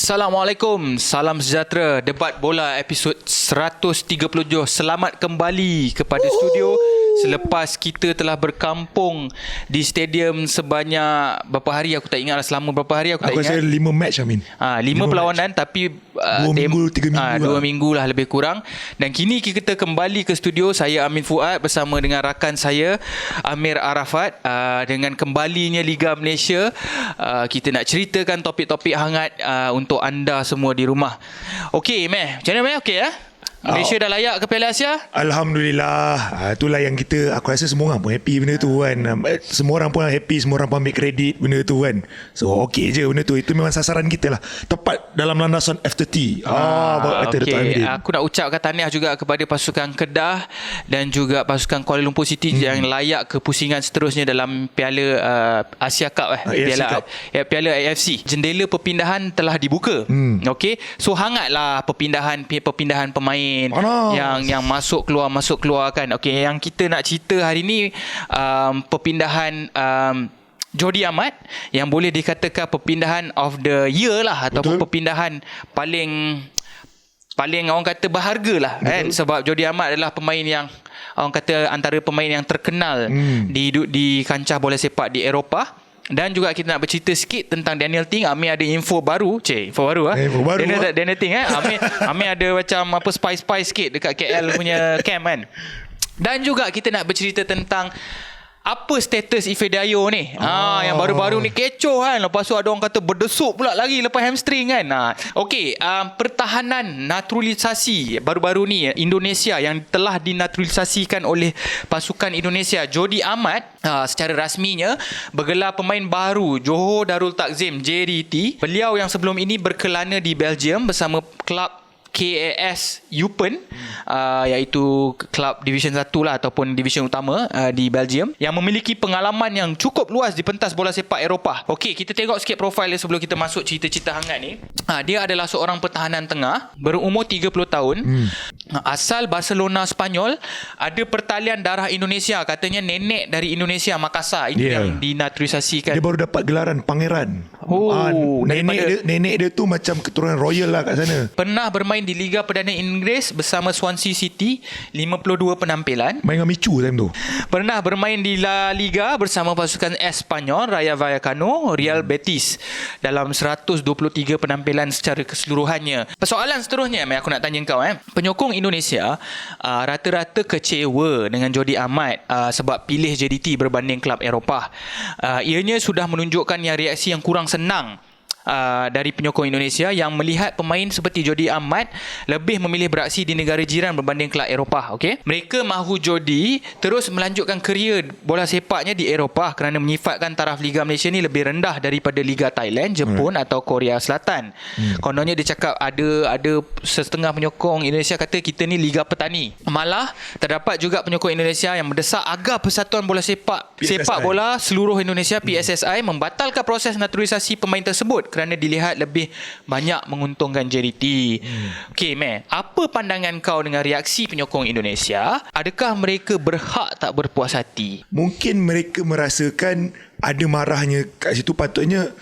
Assalamualaikum, salam sejahtera. Debat bola episod 137. Selamat kembali kepada studio selepas kita telah berkampung di stadium sebanyak berapa hari, aku tak ingat lah, selama berapa hari aku tak ingat. Aku rasa 5 match Amin. 5 perlawanan match. Tapi 2 minggu 3 minggu 2 minggu lah lebih kurang. Dan kini kita kembali ke studio. Saya Amin Fuad bersama dengan rakan saya Amir Arafat. Dengan kembalinya Liga Malaysia, kita nak ceritakan topik-topik hangat untuk anda semua di rumah. Okey Meh, macam mana Meh? Okey ya? Malaysia dah layak ke Piala Asia? Alhamdulillah. Itulah yang aku rasa semua orang pun happy benda tu kan. Semua orang pun happy, semua orang pun ambil kredit benda tu kan. So okey je benda tu. Itu memang sasaran kita lah. Tepat dalam landasan F30. Okay. Aku nak ucapkan tahniah juga kepada pasukan Kedah dan juga pasukan Kuala Lumpur City yang layak ke pusingan seterusnya dalam Piala Asia Cup Piala AFC. Jendela perpindahan telah dibuka. Okey. So hangatlah perpindahan pemain yang masuk keluar kan. Okey, yang kita nak cerita hari ni perpindahan Jordi Amat yang boleh dikatakan perpindahan of the year lah. Betul. Ataupun perpindahan paling orang kata berharga lah. Betul. Kan, sebab Jordi Amat adalah pemain yang orang kata antara pemain yang terkenal di kancah bola sepak di Eropah. Dan juga kita nak bercerita sikit tentang Daniel Ting. Amir ada info baru. Info baru Daniel Ting Amir ada macam apa spice sikit dekat KL punya camp kan. Dan juga kita nak bercerita tentang apa status Ife Dayo ni. Yang baru-baru ni kecoh kan. Lepas tu ada orang kata berdesuk pula lagi lepas hamstring kan. Okey, pertahanan naturalisasi baru-baru ni Indonesia yang telah dinaturalisasikan oleh pasukan Indonesia. Jordi Amat secara rasminya bergelar pemain baru Johor Darul Takzim JDT. Beliau yang sebelum ini berkelana di Belgium bersama klub KAS Eupen, iaitu klub Division 1 lah ataupun Division utama di Belgium, yang memiliki pengalaman yang cukup luas di pentas bola sepak Eropah. Okey, kita tengok sikit profil dia sebelum kita masuk cerita-cerita hangat ni. Dia adalah seorang pertahanan tengah berumur 30 tahun, asal Barcelona Spanyol, ada pertalian darah Indonesia, katanya nenek dari Indonesia, Makassar. Ini yang dinaturalisasikan. Dia baru dapat gelaran pangeran. Nenek dia tu macam keturunan royal lah kat sana. Pernah bermain di Liga Perdana Inggeris bersama Swansea City, 52 penampilan. Main dengan Michu time tu. Pernah bermain di La Liga bersama pasukan Espanyol, Rayo Vallecano, Real Betis dalam 123 penampilan secara keseluruhannya. Persoalan seterusnya aku nak tanya kau penyokong Indonesia rata-rata kecewa dengan Jordi Amat sebab pilih JDT berbanding klub Eropah. Ianya sudah menunjukkan reaksi yang kurang senang dari penyokong Indonesia yang melihat pemain seperti Jordi Amat lebih memilih beraksi di negara jiran berbanding kelab Eropah. Okay? Mereka mahu Jordi terus melanjutkan kerjaya bola sepaknya di Eropah kerana menyifatkan taraf Liga Malaysia ni lebih rendah daripada Liga Thailand, Jepun atau Korea Selatan. Kononnya dia cakap ada setengah penyokong Indonesia kata kita ni Liga Petani. Malah terdapat juga penyokong Indonesia yang mendesak agar Persatuan Bola Sepak Bola Seluruh Indonesia PSSI membatalkan proses naturalisasi pemain tersebut kerana dilihat lebih banyak menguntungkan JDT. Okey, Meh, apa pandangan kau dengan reaksi penyokong Indonesia? Adakah mereka berhak tak berpuas hati? Mungkin mereka merasakan ada marahnya kat situ. Patutnya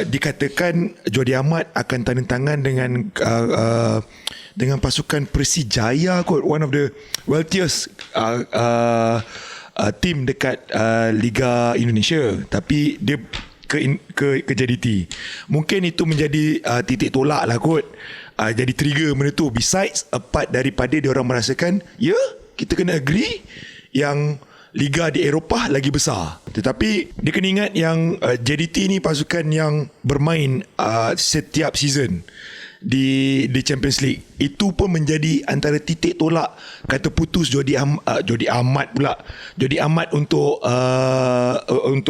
dikatakan Jordi Amat akan tanda tangan dengan pasukan Persijaya kot, one of the wealthiest team dekat Liga Indonesia, tapi dia ke JDT. Mungkin itu menjadi titik tolak lah kot, jadi trigger benda tu. Besides, apart daripada dia orang merasakan kita kena agree yang Liga di Eropah lagi besar. Tetapi dia kena ingat yang JDT ni pasukan yang bermain setiap season di Champions League. Itu pun menjadi antara titik tolak kata putus Jordi Amat untuk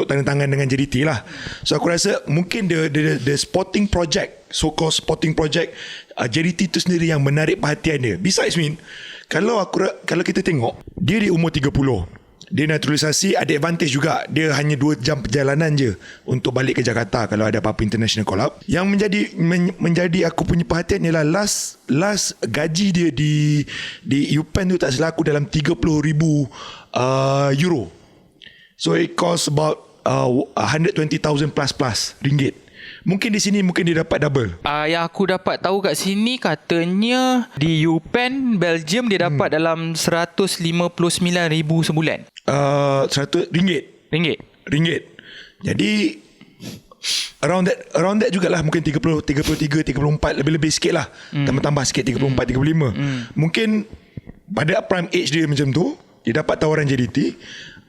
tanda tangan dengan JDT lah. So aku rasa mungkin the sporting project, so-called sporting project JDT tu sendiri yang menarik perhatian dia. Besides kalau kita tengok dia di umur 30, dia naturalisasi, ada advantage juga. Dia hanya 2 jam perjalanan je untuk balik ke Jakarta kalau ada apa-apa international call up. Yang menjadi aku punya perhatian ialah last gaji dia di Eupen tu tak salah aku dalam 30,000 euro. So it cost about 120,000 plus ringgit Mungkin di sini mungkin dia dapat double. Yang aku dapat tahu kat sini katanya di UPenn Belgium dia dapat dalam 159,000 sebulan. RM100. Ringgit. Jadi around that jugalah, mungkin 33, 34, lebih-lebih sikit lah. Tambah-tambah sikit 34, 35. Mungkin pada prime age dia macam tu, dia dapat tawaran JDT.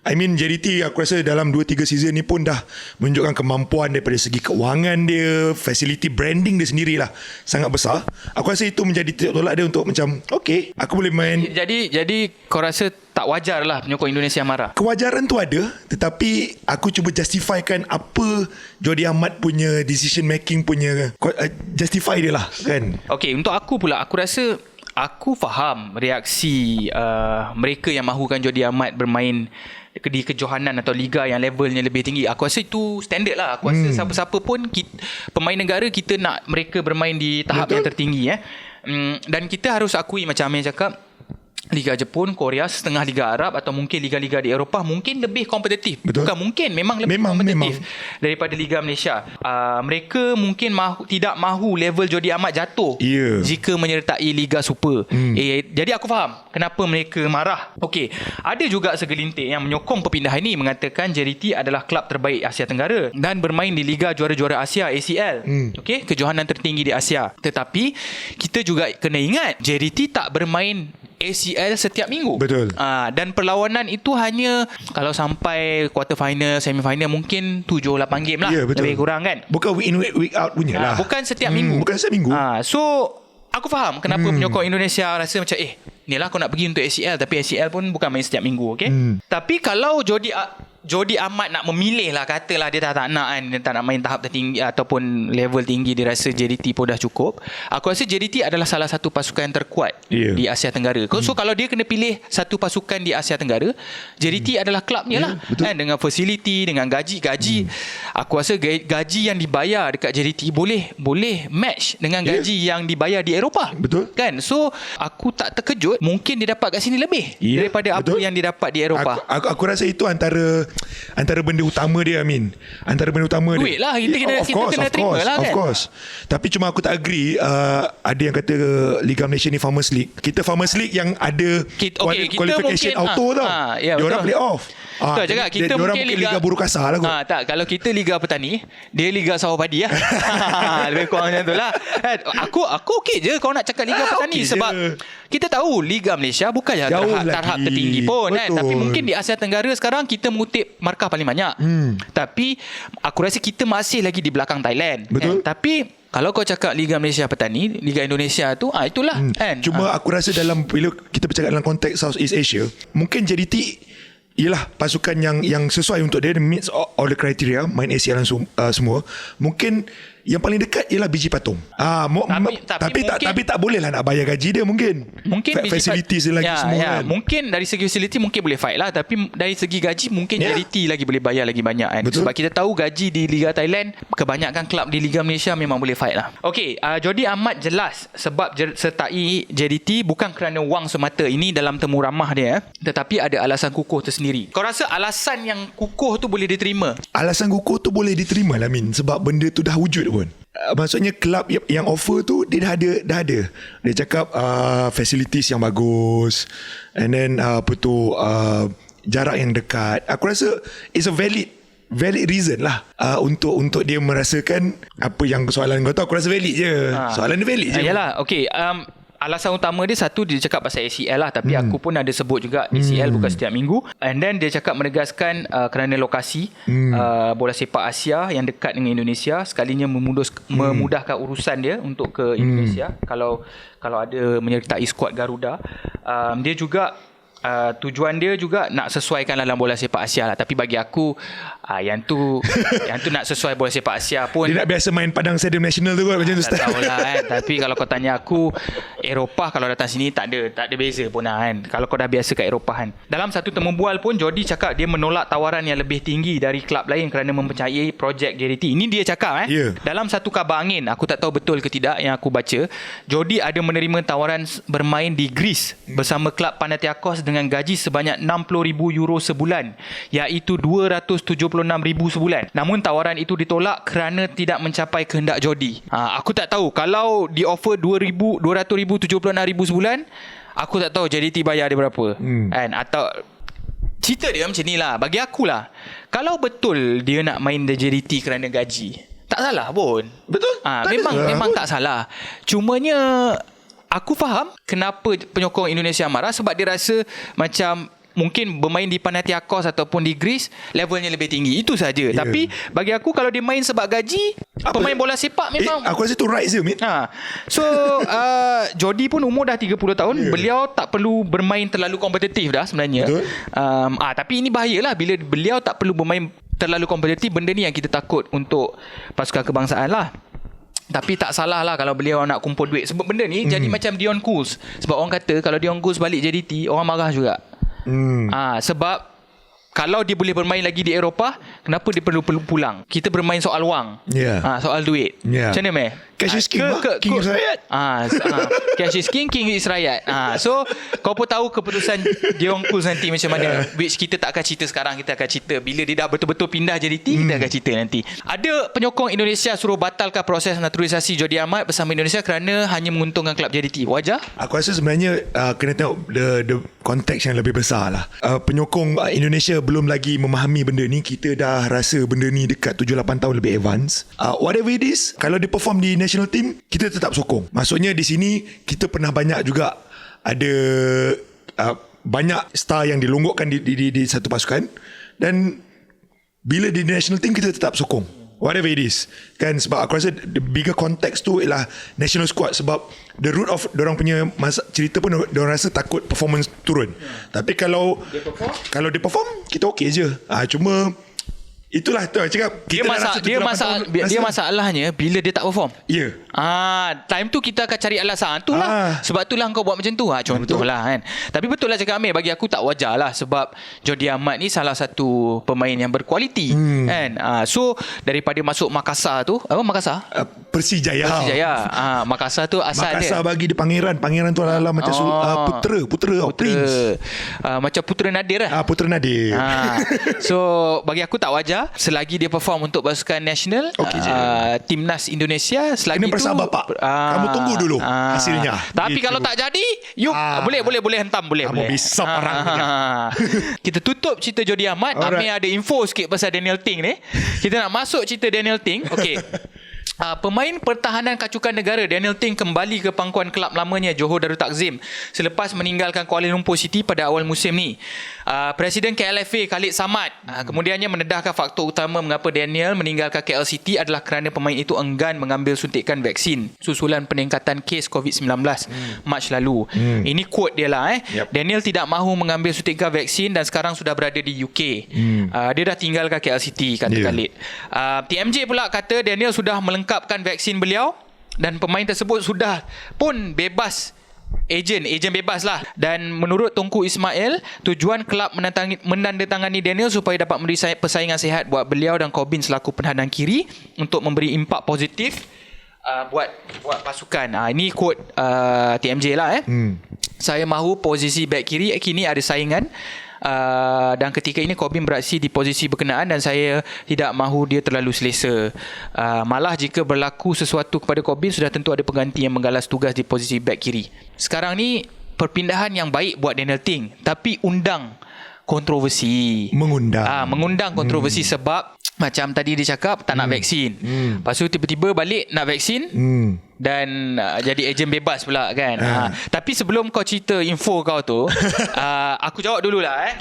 JDT aku rasa dalam 2-3 season ni pun dah menunjukkan kemampuan daripada segi keuangan dia, facility branding dia sendirilah sangat besar. Aku rasa itu menjadi titik tolak dia untuk macam okay, aku boleh main. Jadi kau rasa tak wajar lah penyokong Indonesia marah? Kewajaran tu ada, tetapi aku cuba justifikan apa Jordi Amat punya decision making punya justify dia lah kan. Okay, untuk aku pula, aku rasa aku faham reaksi mereka yang mahukan Jordi Amat bermain di kejohanan atau liga yang levelnya lebih tinggi. Aku rasa itu standard lah. Aku rasa siapa-siapa pun pemain negara kita nak mereka bermain di tahap yang tertinggi. Dan kita harus akui macam Amir cakap, Liga Jepun, Korea, setengah Liga Arab atau mungkin liga-liga di Eropah mungkin lebih kompetitif. Betul. Bukan mungkin, memang lebih kompetitif daripada Liga Malaysia. Mereka mungkin tidak mahu level Jordi Amat jatuh jika menyertai Liga Super. Jadi aku faham kenapa mereka marah. Okey, ada juga segelintir yang menyokong perpindahan ini, mengatakan JDT adalah klub terbaik Asia Tenggara dan bermain di Liga Juara-Juara Asia ACL. Okey, kejohanan tertinggi di Asia. Tetapi kita juga kena ingat JDT tak bermain ACL setiap minggu. Betul. Dan perlawanan itu hanya kalau sampai quarter final, semi final mungkin 7-8 game lah. Lebih kurang kan. Bukan week in week out punya lah. Bukan setiap minggu. Bukan setiap minggu. So aku faham kenapa penyokong Indonesia rasa macam ni lah kau nak pergi untuk ACL, tapi ACL pun bukan main setiap minggu. Okay? Tapi kalau Jordi Amat nak memilih lah, katalah dia tak nak kan, dia tak nak main tahap tertinggi ataupun level tinggi, dia rasa JDT pun dah cukup. Aku rasa JDT adalah salah satu pasukan yang terkuat di Asia Tenggara. So kalau dia kena pilih satu pasukan di Asia Tenggara, JDT adalah klubnya lah kan, dengan facility, dengan gaji. Aku rasa gaji yang dibayar dekat JDT boleh match dengan gaji yang dibayar di Eropah. Betul. Kan? So aku tak terkejut mungkin dia dapat kat sini lebih daripada apa yang dia dapat di Eropah. Aku rasa itu antara benda utama dia, Amin. Antara benda utama duit dia. Lah, kita kena terima lah kan. Of course. Tapi cuma aku tak agree. Ada yang kata Liga Malaysia ni Farmers League. Kita Farmers League yang ada qualification mungkin, auto tau. Diorang play off. Cakap, kita mungkin Liga buruh kasar lah kot. Tak, kalau kita Liga Petani, dia Liga Sawah Padi lah. Lebih kurang macam tu lah. Aku okey je kau nak cakap Liga Petani sebab kita tahu Liga Malaysia bukanlah taraf tertinggi pun kan. Tapi mungkin di Asia Tenggara sekarang kita mengutip markah paling banyak. Tapi aku rasa kita masih lagi di belakang Thailand. Betul. Tapi kalau kau cakap Liga Malaysia Petani, Liga Indonesia tu itulah kan. Cuma aku rasa bila kita bercakap dalam konteks Southeast Asia, mungkin JDT ialah pasukan yang sesuai untuk dia meets all the criteria, main ACL semua. Mungkin yang paling dekat ialah Biji Patung. Tapi tak boleh lah nak bayar gaji dia mungkin facilities dia lagi semua kan. Mungkin dari segi facility mungkin boleh fight lah, tapi dari segi gaji mungkin JDT lagi boleh bayar lagi banyak kan. Betul. Sebab kita tahu gaji di Liga Thailand, kebanyakan klub di Liga Malaysia memang boleh fight lah. Okey, Jordi Amat jelas sebab sertai JDT bukan kerana wang semata. Ini dalam temu ramah dia, tetapi ada alasan kukuh tersendiri. Kau rasa alasan yang kukuh tu boleh diterima? Alasan kukuh tu boleh diterima lah, Min, sebab benda tu dah wujud pun. Maksudnya kelab yang offer tu dia dah ada. Dia cakap facilities yang bagus, and then jarak yang dekat. Aku rasa it's a valid reason lah untuk dia merasakan apa yang soalan kau tu. Aku rasa valid je. Soalan dia valid je. Yalah, okey. Alasan utama dia satu, dia cakap pasal ACL lah. Tapi aku pun ada sebut juga ACL bukan setiap minggu. And then dia cakap menegaskan kerana lokasi bola sepak Asia yang dekat dengan Indonesia, sekalinya memudahkan urusan dia untuk ke Indonesia kalau ada menyertai skuad Garuda. Dia juga tujuan dia juga nak sesuaikan dalam bola sepak Asia lah. Tapi bagi aku yang tu nak sesuai bola sepak Asia pun, dia nak biasa main Padang Stadium National tu kot macam tu. Tak tahulah kan. Tapi kalau kau tanya aku, Eropah kalau datang sini tak ada beza pun lah kan. Kalau kau dah biasa kat Eropah kan. Dalam satu temu bual pun Jordi cakap dia menolak tawaran yang lebih tinggi dari klub lain kerana mempercayai projek JDT. Ini dia cakap Dalam satu kabar angin, aku tak tahu betul ke tidak yang aku baca, Jordi ada menerima tawaran bermain di Greece bersama klub Panathinaikos dengan dengan gaji sebanyak €60,000 sebulan, iaitu $276,000 sebulan. Namun tawaran itu ditolak kerana tidak mencapai kehendak Jody. Aku tak tahu kalau di offer $276,000 sebulan, aku tak tahu JDT bayar dia berapa. Kan? Atau cerita dia macam ni lah. Bagi akulah, kalau betul dia nak main the JDT kerana gaji, tak salah pun. Betul. Memang tak salah. Cumanya aku faham kenapa penyokong Indonesia marah, sebab dia rasa macam mungkin bermain di Panathinaikos ataupun di Greece levelnya lebih tinggi. Itu saja. Tapi bagi aku kalau dia main sebab gaji, pemain bola sepak memang aku rasa tu right je, Min. So Jody pun umur dah 30 tahun. Beliau tak perlu bermain terlalu kompetitif dah sebenarnya. Betul. Tapi ini bahayalah bila beliau tak perlu bermain terlalu kompetitif. Benda ni yang kita takut untuk pasukan kebangsaan lah. Tapi tak salah lah kalau beliau nak kumpul duit. Sebab benda ni jadi macam Dion Kools. Sebab orang kata kalau Dion Kools balik JDT, orang marah juga. Sebab kalau dia boleh bermain lagi di Eropah, kenapa dia perlu pulang? Kita bermain soal wang, soal duit. Macam mana, Meh? Cash is king, king is rakyat. Cash is king, king is rakyat. So kau pun tahu keputusan Dion Kools nanti macam mana. Which kita tak akan cerita sekarang, kita akan cerita bila dia dah betul-betul pindah JDT. Kita akan cerita nanti. Ada penyokong Indonesia suruh batalkan proses naturalisasi Jody Ahmad bersama Indonesia kerana hanya menguntungkan kelab JDT. Wajar? Aku rasa sebenarnya kena tengok the konteks yang lebih besar lah. Penyokong Indonesia belum lagi memahami benda ni. Kita dah rasa benda ni dekat 7-8 tahun lebih advance. Whatever it is, kalau dia perform di national team, kita tetap sokong. Maksudnya di sini kita pernah banyak juga ada banyak star yang dilonggokkan di satu pasukan, dan bila di national team kita tetap sokong whatever it is kan. Sebab aku rasa the bigger context tu ialah national squad. Sebab the root of dorang punya cerita pun dorang rasa takut performance turun. Tapi kalau dia perform kita okey je. Cuma itulah tu cakap dia masalahnya bila dia tak perform. Time tu kita akan cari alasan. Itulah sebab itulah kau buat macam tu. Contohlah kan. Tapi betul lah cakap Amir, bagi aku tak wajar lah sebab Jody Ahmad ni salah satu pemain yang berkualiti kan. So daripada masuk Makassar tu, apa Makassar? Persijaya. Makassar tu asal Makassar dia bagi dia pangeran tu adalah macam putera prince. Macam putera Nadir lah. Putera Nadir. So bagi aku tak wajar selagi dia perform untuk pasukan nasional, timnas Indonesia. Selagi itu bapak, kamu tunggu dulu hasilnya. Tapi kalau tak jadi, boleh hentam, boleh. Bisa parang. Kita tutup cerita Jody Ahmad. Amir ada info sikit pasal Daniel Ting ni. Kita nak masuk cerita Daniel Ting. Okey. Pemain pertahanan kacukan negara Daniel Ting kembali ke pangkuan kelab lamanya Johor Darul Takzim selepas meninggalkan Kuala Lumpur City pada awal musim ni. Presiden KLFA Khalid Samad kemudiannya mendedahkan faktor utama mengapa Daniel meninggalkan KL City adalah kerana pemain itu enggan mengambil suntikan vaksin susulan peningkatan kes COVID-19 Mac lalu. Ini quote dia lah. Daniel tidak mahu mengambil suntikan vaksin dan sekarang sudah berada di UK. Dia dah tinggalkan KL City, kata Khalid. TMJ pula kata Daniel sudah melengkapkan vaksin beliau dan pemain tersebut sudah pun bebas, ejen bebas lah. Dan menurut Tunku Ismail, tujuan kelab menandatangani Daniel supaya dapat memberi persaingan sihat buat beliau dan Corbin selaku penhadang kiri untuk memberi impak positif buat pasukan. Ini quote TMJ lah. Saya mahu posisi back kiri kini ada saingan. Dan ketika ini Corbin beraksi di posisi berkenaan dan saya tidak mahu dia terlalu selesa. Malah jika berlaku sesuatu kepada Corbin, sudah tentu ada pengganti yang menggalas tugas di posisi back kiri. Sekarang ni perpindahan yang baik buat Daniel Ting, tapi undang kontroversi. Mengundang kontroversi sebab macam tadi dia cakap tak nak vaksin. Lepas tu tiba-tiba balik nak vaksin dan jadi ejen bebas pula kan. Tapi sebelum kau cerita info kau tu, aku jawab dululah.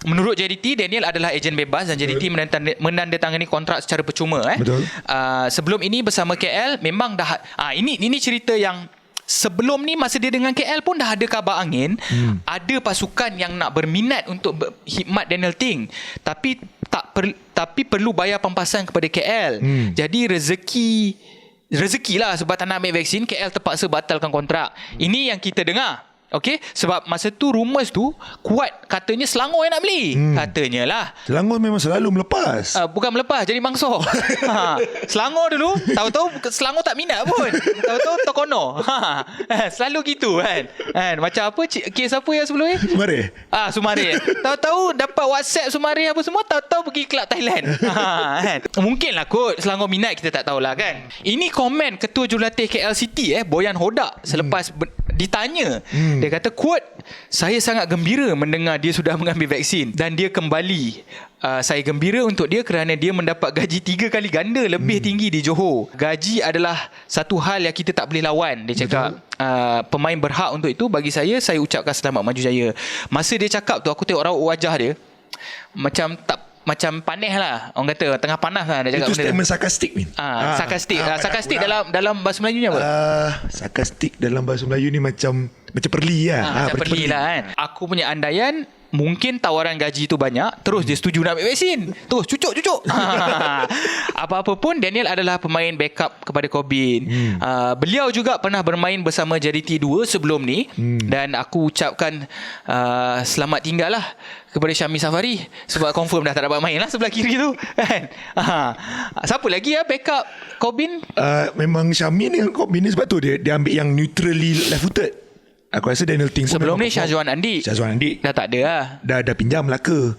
Menurut JDT, Daniel adalah ejen bebas dan JDT menandatangani kontrak secara percuma. Betul. Sebelum ini bersama KL memang dah ini cerita yang sebelum ni masa dia dengan KL pun dah ada kabar angin. Ada pasukan yang nak berminat untuk khidmat Daniel Ting, tapi perlu bayar pampasan kepada KL. Jadi rezeki lah sebab tak nak ambil vaksin, KL terpaksa batalkan kontrak. Ini yang kita dengar. Okay, sebab masa tu rumours tu kuat katanya Selangor yang nak beli. Katanya lah. Selangor memang selalu melepas. Bukan melepas, jadi mangsa. Selangor dulu, tahu-tahu Selangor tak minat pun. Tahu-tahu terkono. Selalu gitu kan. Macam apa, kes apa yang sebelum ni? Sumare. Sumare. Tahu-tahu dapat WhatsApp Sumare apa semua, tahu-tahu pergi kelab Thailand. Mungkin lah kot Selangor minat, kita tak tahulah kan. Ini komen Ketua Jurulatih KL City Boyan Hodak selepas ditanya. Dia kata, quote, "Saya sangat gembira mendengar dia sudah mengambil vaksin dan dia kembali. Saya gembira untuk dia kerana dia mendapat gaji 3 kali ganda lebih tinggi di Johor. Gaji adalah satu hal yang kita tak boleh lawan." Dia cakap, pemain berhak untuk itu. Bagi saya ucapkan selamat maju jaya. Masa dia cakap tu, aku tengok raut wajah dia macam panas lah. Orang kata tengah panas lah dia cakap. Itu statement sarkastik ni. Sarkastik dalam bahasa Melayunya apa? Sarkastik dalam bahasa Melayu ni macam perli lah. Macam perli lah kan. Aku punya andaian, mungkin tawaran gaji tu banyak, terus dia setuju nak ambil vaksin. Terus cucuk. Apa-apa pun, Daniel adalah pemain backup kepada Corbin. Beliau juga pernah bermain bersama JDT 2 sebelum ni. Dan aku ucapkan selamat tinggal lah kepada Syami Safari, sebab confirm dah tak dapat main lah sebelah kiri tu kan. Siapa lagi backup Corbin? Memang Syami ni Corbin ni, sebab tu dia ambil yang neutrally left footed. Aku rasa Daniel Ting sebelum ni Syazwan Andi dah tak ada lah. Dah pinjam Melaka.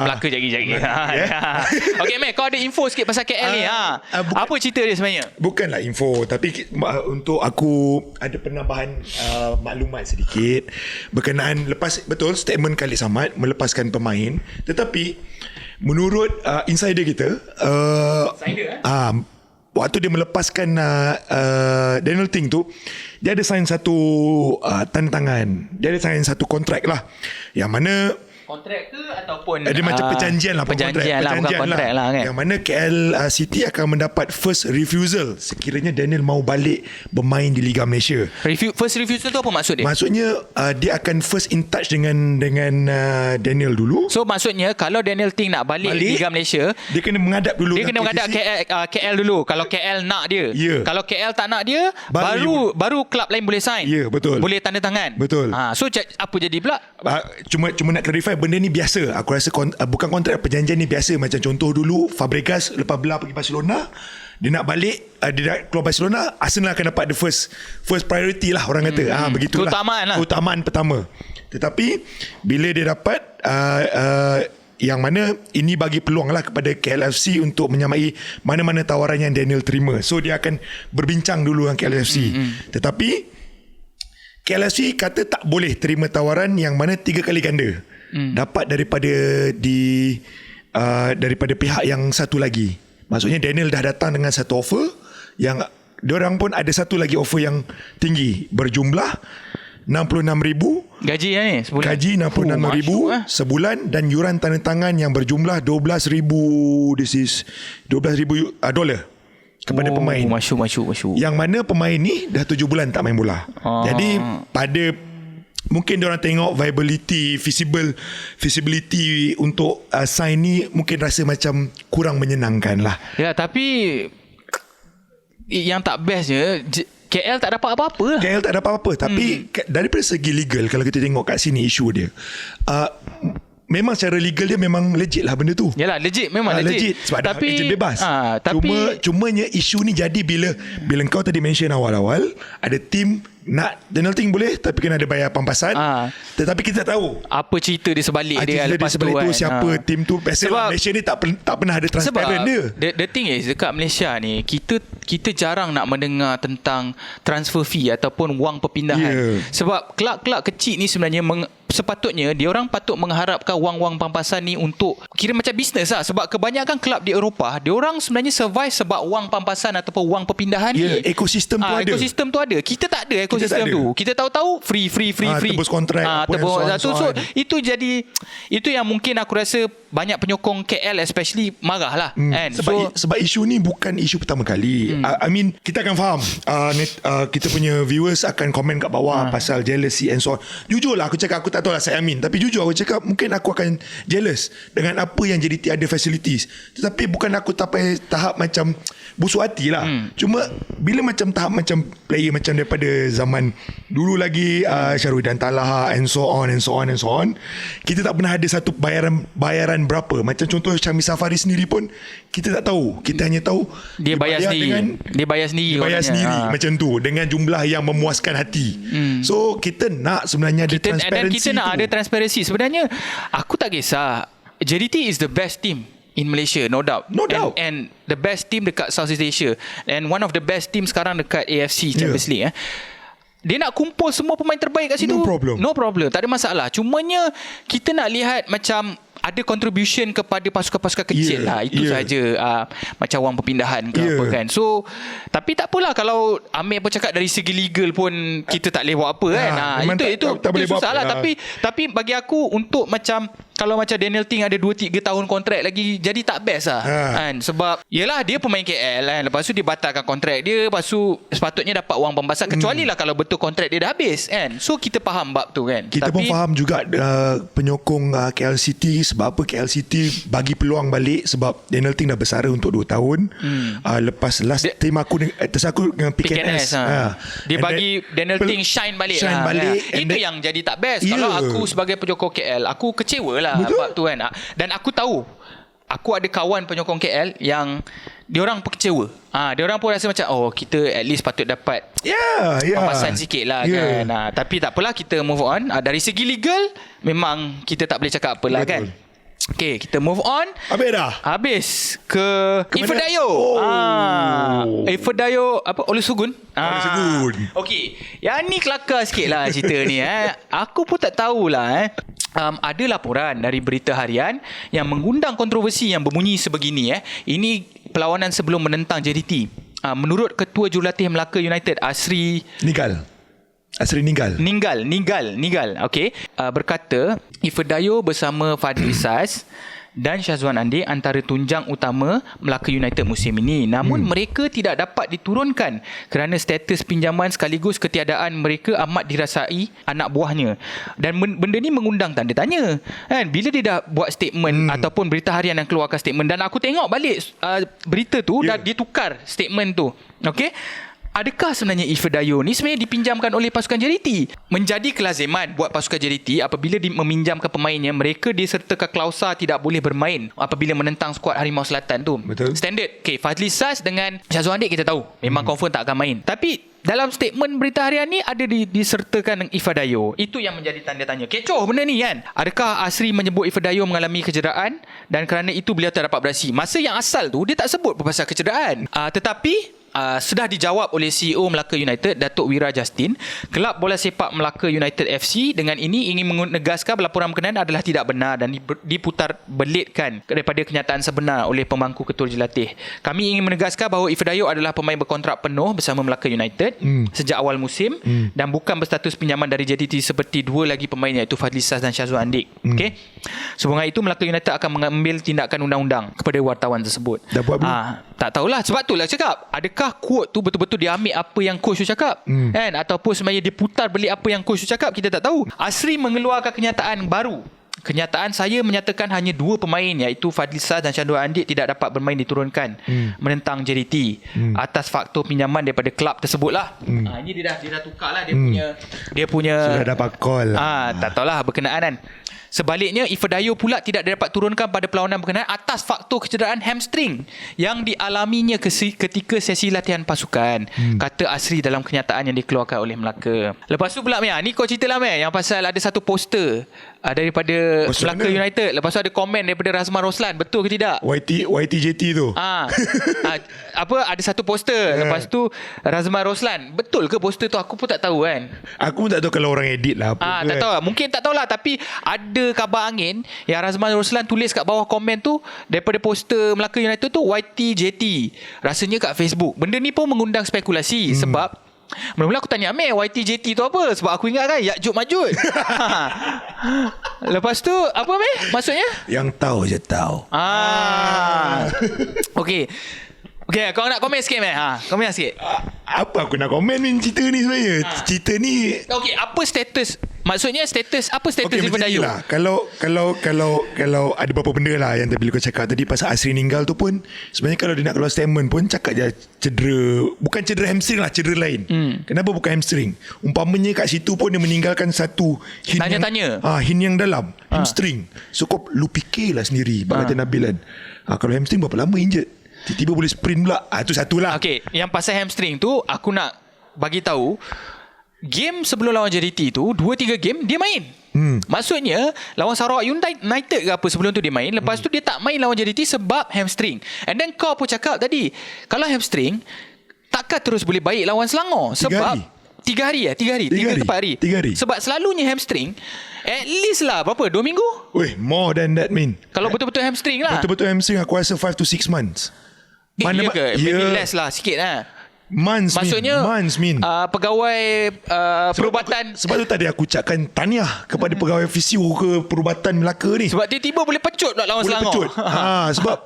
Melaka jagi. Okay, Mac, kau ada info sikit pasal KL ni. Apa cerita dia sebenarnya? Bukanlah info, tapi untuk aku ada penambahan maklumat sedikit berkenaan lepas, betul statement Khalid Samad melepaskan pemain, tetapi menurut insider kita, waktu dia melepaskan Daniel Ting tu, dia ada sign satu tanda tangan. Dia ada sign satu kontrak lah, yang mana kontrak ke ataupun dia macam perjanjian lah, bukan kontrak lah kan? Yang mana KL City akan mendapat first refusal sekiranya Daniel mau balik bermain di Liga Malaysia. First refusal tu apa maksud dia? Maksudnya dia akan first in touch dengan Daniel dulu. So maksudnya kalau Daniel Ting nak balik Liga Malaysia, dia kena menghadap dulu. Dia kena menghadap KL dulu. Kalau KL nak dia. Kalau KL tak nak dia, baru klub lain boleh sign. Betul. Boleh tanda tangan. Betul. So apa jadi pula? Cuma nak clarify, benda ni biasa. Aku rasa bukan kontrak, perjanjian ni biasa. Macam contoh dulu Fabregas lepas belah pergi Barcelona, dia nak balik, dia nak keluar Barcelona, Arsenal akan dapat the first priority lah, orang kata. Begitulah. Keutamaan pertama. Tetapi bila dia dapat yang mana ini bagi peluang lah kepada KLFC untuk menyamai mana-mana tawaran yang Daniel terima. So dia akan berbincang dulu dengan KLFC. Tetapi KLFC kata tak boleh terima tawaran yang mana 3 kali ganda dapat daripada pihak yang satu lagi. Maksudnya Daniel dah datang dengan satu offer, yang diorang pun ada satu lagi offer yang tinggi berjumlah 66,000 gaji ni sebulan. Gaji 66,000 sebulan, dan yuran tanda tangan yang berjumlah 12,000. This is 12,000 dolar kepada pemain. Masyuk. Yang mana pemain ni dah 7 bulan tak main bola. Jadi mungkin diorang tengok feasibility untuk sign ni mungkin rasa macam kurang menyenangkan lah. Ya, tapi yang tak bestnya KL tak dapat apa-apa. KL tak dapat apa-apa. Tapi daripada segi legal, kalau kita tengok kat sini isu dia, memang secara legal dia memang legit lah benda tu. Yalah, legit. Memang legit. Sebab tapi, dah agent bebas. Cumanya isu ni jadi bila kau tadi mention awal-awal, ada tim nak Daniel Ting boleh, tapi kena ada bayar pampasan. Tetapi kita tak tahu apa cerita di sebalik dia lepas tu kan. Siapa tim tu. Biasalah Malaysia ni tak pernah ada transparent dia. The thing is, dekat Malaysia ni kita jarang nak mendengar tentang transfer fee ataupun wang perpindahan. Sebab kelab-kelab kecil ni sebenarnya sepatutnya diorang patut mengharapkan wang-wang pampasan ni untuk kira macam bisnes lah. Sebab kebanyakan kelab di Eropah, diorang sebenarnya survive sebab wang pampasan ataupun wang perpindahan ni. Ekosistem tu ada. Ekosistem tu ada. Kita tak ada ekosistem tu. Kita tahu-tahu free. Tebus kontrak. So itu jadi, itu yang mungkin aku rasa banyak penyokong KL especially marah lah. Sebab isu ni bukan isu pertama kali. I mean kita akan faham kita punya viewers akan komen kat bawah pasal jealousy and so on. Jujur lah aku cakap, aku tak tahu lah saya Amin, tapi jujur aku cakap mungkin aku akan jealous dengan apa yang JDT ada facilities. Tetapi bukan aku sampai tahap macam busuk hati lah. Cuma bila macam tahap macam player macam daripada zaman dulu lagi, Syarudin Talaha and so on, kita tak pernah ada satu bayaran berapa. Macam contoh Syami Safari sendiri pun kita tak tahu. Kita hanya tahu dia bayar sendiri. Dia bayar sendiri macam tu, dengan jumlah yang memuaskan hati. So kita nak sebenarnya ada transparency. Dan kita nak ada transparency. Sebenarnya aku tak kisah, JDT is the best team in Malaysia, no doubt. And the best team dekat Southeast Asia, and one of the best team sekarang dekat AFC Champions League. Dia nak kumpul semua pemain terbaik kat situ. No problem. Tak ada masalah. Cumanya kita nak lihat macam ada contribution kepada pasukan-pasukan kecil lah. Itu saja. Macam wang perpindahan ke apa kan. So tapi tak apalah kalau Amir pun cakap dari segi legal pun kita tak boleh buat apa kan. Itu susah lah. Tapi bagi aku untuk macam kalau macam Daniel Ting ada 2-3 tahun kontrak lagi, jadi tak best lah kan? Sebab yelah dia pemain KL kan, lepas tu dia batalkan kontrak dia, lepas tu sepatutnya dapat wang pembasahan, kecuali lah kalau betul kontrak dia dah habis kan. So kita faham bab tu kan. Kita pun faham juga penyokong KL City, sebab apa KL City bagi peluang balik, sebab Daniel Ting dah bersara untuk 2 tahun. Lepas last team aku dengan PKNS, dia bagi Daniel Ting shine balik. Itu yang jadi tak best. Kalau aku sebagai penyokong KL, aku kecewa lah bab tu kan. Dan aku tahu, aku ada kawan penyokong KL yang diorang pun kecewa. Diorang pun rasa macam kita at least patut dapat pampasan sikit lah kan. Tapi tak apalah, kita move on. Dari segi legal memang kita tak boleh cakap apalah kan. Okay, kita move on. Habis ke Ifedayo. Ifedayo apa? Olusegun. Olusegun. Okay, yang ni kelakar sikit lah cerita ni. Aku pun tak tahulah. Ada laporan dari berita harian yang mengundang kontroversi yang berbunyi sebegini. Ini perlawanan sebelum menentang JDT. Menurut Ketua Jurulatih Melaka United Asri Ninggal. Okey. Berkata Ifedayo bersama Fadli Saz dan Syazwan Andir antara tunjang utama Melaka United musim ini. Namun mereka tidak dapat diturunkan kerana status pinjaman sekaligus ketiadaan mereka amat dirasai anak buahnya. Dan benda ni mengundang tanda tanya kan, bila dia dah buat statement ataupun berita harian yang keluarkan statement, dan aku tengok balik berita tu dah ditukar statement tu. Okey, adakah sebenarnya Ifedayo ni sebenarnya dipinjamkan oleh pasukan JDT? Menjadi kelaziman buat pasukan JDT apabila meminjamkan pemainnya, mereka disertakan klausa tidak boleh bermain apabila menentang skuad Harimau Selatan tu. Betul. Standard. Okay, Fadli Saz dengan Syazwan Andir kita tahu memang confirm tak akan main. Tapi dalam statement berita harian ni ada disertakan Ifedayo. Itu yang menjadi tanda tanya. Kecoh benda ni kan. Adakah Asri menyebut Ifedayo mengalami kecederaan dan kerana itu beliau tak dapat beraksi? Masa yang asal tu dia tak sebut pasal kecederaan. Tetapi sudah dijawab oleh CEO Melaka United, Datuk Wira Justin. Kelab bola sepak Melaka United FC dengan ini ingin menegaskan laporan berkenaan adalah tidak benar dan diputar belitkan daripada kenyataan sebenar oleh pemangku Ketua Jurulatih. Kami ingin menegaskan bahawa Ifedayo adalah pemain berkontrak penuh bersama Melaka United sejak awal musim dan bukan berstatus pinjaman dari JDT seperti dua lagi pemain iaitu Fadli Saz dan Syazwan Andir. Okey. Sehubungan itu Melaka United akan mengambil tindakan undang-undang kepada wartawan tersebut. Dah buat belum? Tak tahulah, sebab itulah cakap, adakah quote tu betul-betul dia ambil apa yang coach tu cakap kan, ataupun sebenarnya dia putar balik apa yang coach tu cakap, kita tak tahu. Asri mengeluarkan kenyataan baru. Kenyataan saya menyatakan hanya 2 pemain iaitu Fadli Saz dan Syazwan Andir tidak dapat bermain diturunkan menentang JDT atas faktor pinjaman daripada kelab tersebut lah. Ini dia dah tukar lah dia punya sudah dapat call. Tak tahulah berkenaan kan. Sebaliknya, Ifedayo pula tidak dapat turunkan pada perlawanan berkenaan atas faktor kecederaan hamstring yang dialaminya ketika sesi latihan pasukan, kata Asri dalam kenyataan yang dikeluarkan oleh Melaka. Lepas tu pula Mia, ni kau cerita lah Mia, yang pasal ada satu poster daripada Melaka United. Lepas tu ada komen daripada Razman Roslan, betul ke tidak? YTJT tu. Ada satu poster. Lepas tu Razman Roslan, betul ke poster tu? Aku pun tak tahu kan. Aku pun tak tahu kalau orang edit lah apa. Tak tahu lah. Mungkin tak tahulah, tapi ada kabar angin yang Razman Roslan tulis kat bawah komen tu daripada poster Melaka United tu YTJT. Rasanya kat Facebook. Benda ni pun mengundang spekulasi sebab mula-mula aku tanya Amir, YTJT tu apa? Sebab aku ingat kan Yakjud Majud. Lepas tu apa Amir maksudnya? Yang tahu je tahu. Okey. Okay, kau nak komen sikit, man? Komen sikit. Apa aku nak komen ni cerita ni sebenarnya? Cerita ni... Okay, apa status? Maksudnya apa status macam Dayo? inilah. Kalau ada beberapa benda lah yang bila kau cakap tadi pasal Asri meninggal tu pun, sebenarnya kalau dia nak keluar statement pun cakap je cedera, bukan cedera hamstring lah, cedera lain. Kenapa bukan hamstring? Umpamanya kat situ pun dia meninggalkan satu hin tanya-tanya. Hin yang dalam, hamstring. So kau lu fikirlah sendiri Pak kata Nabil kan. Kalau hamstring berapa lama injured? Tiba-tiba boleh sprint pula. Itu satulah. Okay, yang pasal hamstring tu aku nak bagi tahu, game sebelum lawan JDT tu 2-3 game dia main. Maksudnya lawan Sarawak United ke apa sebelum tu dia main. Lepas tu dia tak main lawan JDT sebab hamstring. And then kau pun cakap tadi, kalau hamstring takkan terus boleh baik lawan Selangor. Sebab 3 hari. 3 ke 4 hari. Sebab selalunya hamstring at least lah berapa, 2 minggu. Weh, more than that mean. Kalau betul-betul hamstring lah. Betul-betul hamstring aku rasa 5 to 6 months. Iya ke? Maybe less lah sikit lah. Maksudnya pegawai perubatan. Sebab tu tadi aku ucapkan tahniah kepada pegawai fisio ke perubatan Melaka ni. Sebab tiba-tiba boleh pecut pula lawan Selangor. Sebab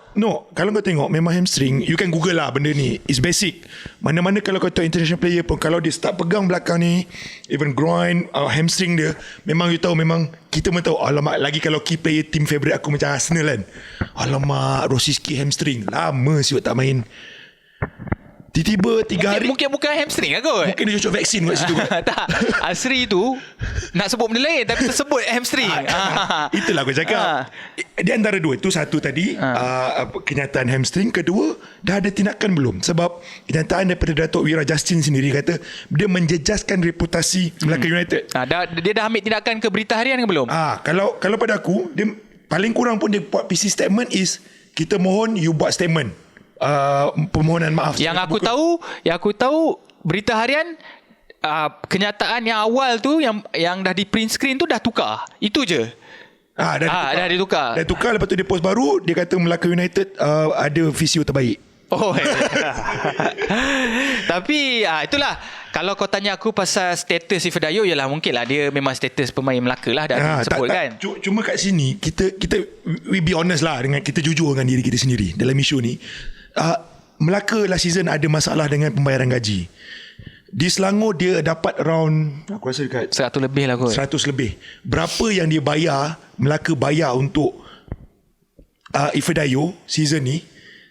kalau kau tengok memang hamstring, you can google lah benda ni. It's basic. Mana-mana kalau kau tengok international player pun, kalau dia start pegang belakang ni, even groin, hamstring dia, memang you tahu, memang kita pun tahu, alamak, lagi kalau key player team favourite aku macam Arsenal kan, alamak, Rosicky hamstring, lama siut tak main. Tiba-tiba 3 hari. Mungkin bukan hamstring lah kot. Mungkin dia cocok vaksin kat situ. Tak, Asri tu nak sebut benda lain tapi tersebut hamstring. Itulah aku cakap. Di antara dua, itu satu tadi kenyataan hamstring, kedua dah ada tindakan belum? Sebab kenyataan daripada Datuk Wira Justin sendiri kata dia menjejaskan reputasi Melaka United. Dia dah ambil tindakan ke Berita Harian ke belum? Kalau pada aku, dia paling kurang pun dia buat PC statement is, kita mohon you buat statement permohonan maaf. Yang aku tahu Berita Harian kenyataan yang awal tu yang dah di print screen tu dah tukar. Itu je. Dah ditukar. Dah tukar, lepas tu dia post baru, dia kata Melaka United ada visio terbaik. Tapi itulah, kalau kau tanya aku pasal status Ifah Dayo, ialah mungkin lah dia memang status pemain Melaka lah dah disebut kan. Cuma kat sini kita we be honest lah, dengan kita jujur dengan diri kita sendiri dalam isu ni. Melaka last season ada masalah dengan pembayaran gaji. Di Selangor dia dapat around, aku rasa dekat 100 lebih lah kot. 100 lebih. Berapa yang dia bayar, Melaka bayar untuk Ifah Dayo season ni,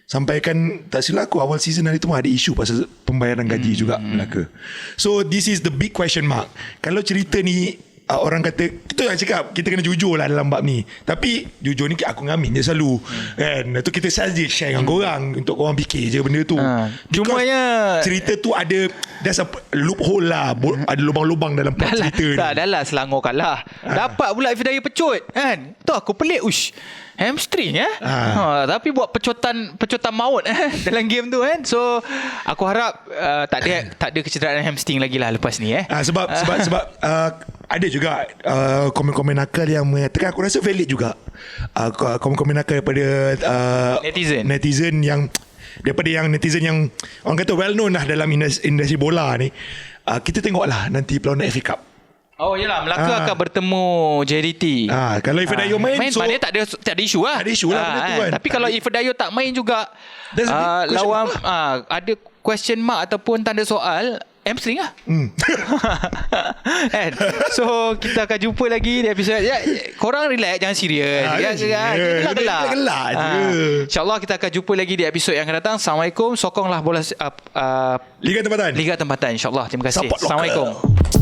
sampaikan tak silap aku awal season hari tu ada isu pasal pembayaran gaji juga Melaka. So this is the big question mark. Kalau cerita ni orang kata, kita yang cakap kita kena jujur lah dalam bab ni. Tapi jujur ni aku ngamin je selalu kan. Itu kita saja share dengan korang untuk korang fikir je benda tu. Cumanya cerita tu ada, there's a loophole lah, ada lubang-lubang dalam cerita ni. Dah lah Selangor kalah, dapat pula Ifah Dayo pecut kan. Tu aku pelik, hamstring tapi buat pecutan maut dalam game tu kan. So aku harap tak ada kecederaan hamstring lagi lah lepas ni sebab ada juga komen-komen nakal yang mengatakan, aku rasa valid juga komen-komen nakal daripada netizen yang netizen orang kata well known lah dalam industri bola ni. Kita tengoklah nanti perlawanan FA Cup. Yelah, Melaka akan bertemu JDT. Kalau Ifah Dayo main, maknanya tak ada isu lah. Tak ada isu lah benda tu kan. Tapi kalau Ifah Dayo tak main juga, lawan ada question mark ataupun tanda soal, hamstring lah. So kita akan jumpa lagi di episod. Korang relax, jangan serius. Gelak je. InsyaAllah kita akan jumpa lagi di episod yang akan datang. Assalamualaikum. Sokonglah bola Liga Tempatan, InsyaAllah. Terima kasih. Support Assalamualaikum. local.